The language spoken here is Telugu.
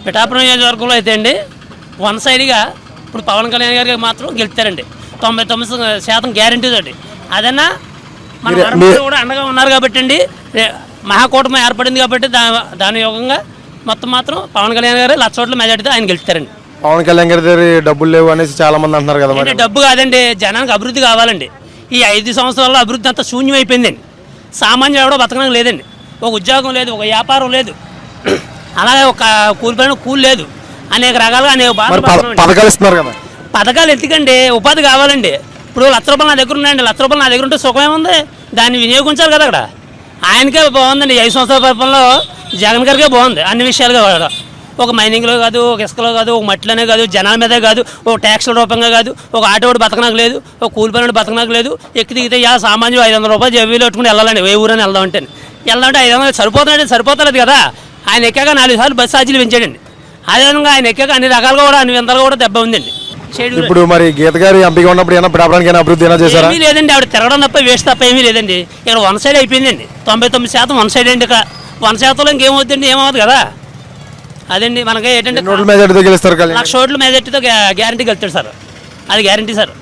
పిఠాపురం నియోజకవర్గంలో అయితే అండి వన్ సైడ్గా ఇప్పుడు పవన్ కళ్యాణ్ గారికి మాత్రం గెలుస్తారండి. 99% గ్యారంటీ తోటి. అదన్నా మన వరంగల్ కూడా అండగా ఉన్నారు కాబట్టి అండి, మహాకూటమి ఏర్పడింది కాబట్టి దాని యోగంగా మొత్తం మాత్రం పవన్ కళ్యాణ్ గారు 1,00,000 ఓట్ల మెజార్టీతో ఆయన గెలుస్తారండి. పవన్ కళ్యాణ్ గారి దగ్గర డబ్బులు లేవు అనేసి చాలా మంది అంటున్నారు కదా. అంటే డబ్బు కాదండి, జనానికి అభివృద్ధి కావాలండి. ఈ 5 సంవత్సరాల్లో అభివృద్ధి అంతా శూన్యం అయిపోయిందండి. సామాన్యుడు ఎవడో బతకడం లేదండి. ఒక ఉద్యోగం లేదు, ఒక వ్యాపారం లేదు, అలాగే ఒక కూలిపోయిన కూలి లేదు. అనేక రకాలుగా పథకాలు ఇస్తున్నారు కదా. పథకాలు ఎందుకండి, ఉపాధి కావాలండి. ఇప్పుడు 1,00,000 రూపాయలు నా దగ్గర ఉన్నాయండి. 1,00,000 రూపాయలు నా దగ్గర ఉంటే సుఖమేముంది, దాన్ని వినియోగించాలి కదా. అక్కడ ఆయనకే బాగుందండి. 5 సంవత్సరాల పరిపాలనలో జగన్ గారికే బాగుంది అన్ని విషయాలుగా. ఒక మైనింగ్లో కాదు, ఒక ఇసుకలో కాదు, ఒక మట్టిలోనే కాదు, జనాల మీదే కాదు, ఒక ట్యాక్స్ల రూపంగా కాదు, ఒక ఆటోడు బతకనాకు లేదు, ఒక కూలిపోయినోడు బతకనాకు లేదు. ఎక్కి దిగితే సామాన్యం 500 రూపాయలు జబ్బీలో పెట్టుకుని వెళ్ళాలండి. ఏ ఊరని వెళ్దామంటే 500 సరిపోతలేదు కదా. ఆయన ఎక్కాక 4 సార్లు బస్సు ఛార్జీలు పెంచాడండి. అదేవిధంగా ఆయన ఎక్కాక అన్ని రకాలుగా కూడా అన్ని వింతలుగా కూడా దెబ్బ ఉందండి. ఇప్పుడు మరి గీత గారు ఎంపీగా ఉన్నప్పుడు ఏమైనా పిఠాపురానికి అభివృద్ధి ఏమైనా చేశారా? ఏమీ లేదండి. ఆవిడ తిరగడం తప్ప వేస్ట్ తప్ప ఏమీ లేదండి. ఇక్కడ వన్ సైడ్ అయిపోయిందండి. 99% వన్ సైడ్ అండి. ఇక్కడ 1% ఇంకేమవుతుందండి, ఏమవుతుంది కదా. అదండి మనకి ఏంటంటే 1,00,000 మెజార్టీతో గెలుస్తారు. 1,00,000 ఓట్ల మెజార్టీతో గ్యారంటీ గెలుస్తాడు సార్. అది గ్యారంటీ సార్.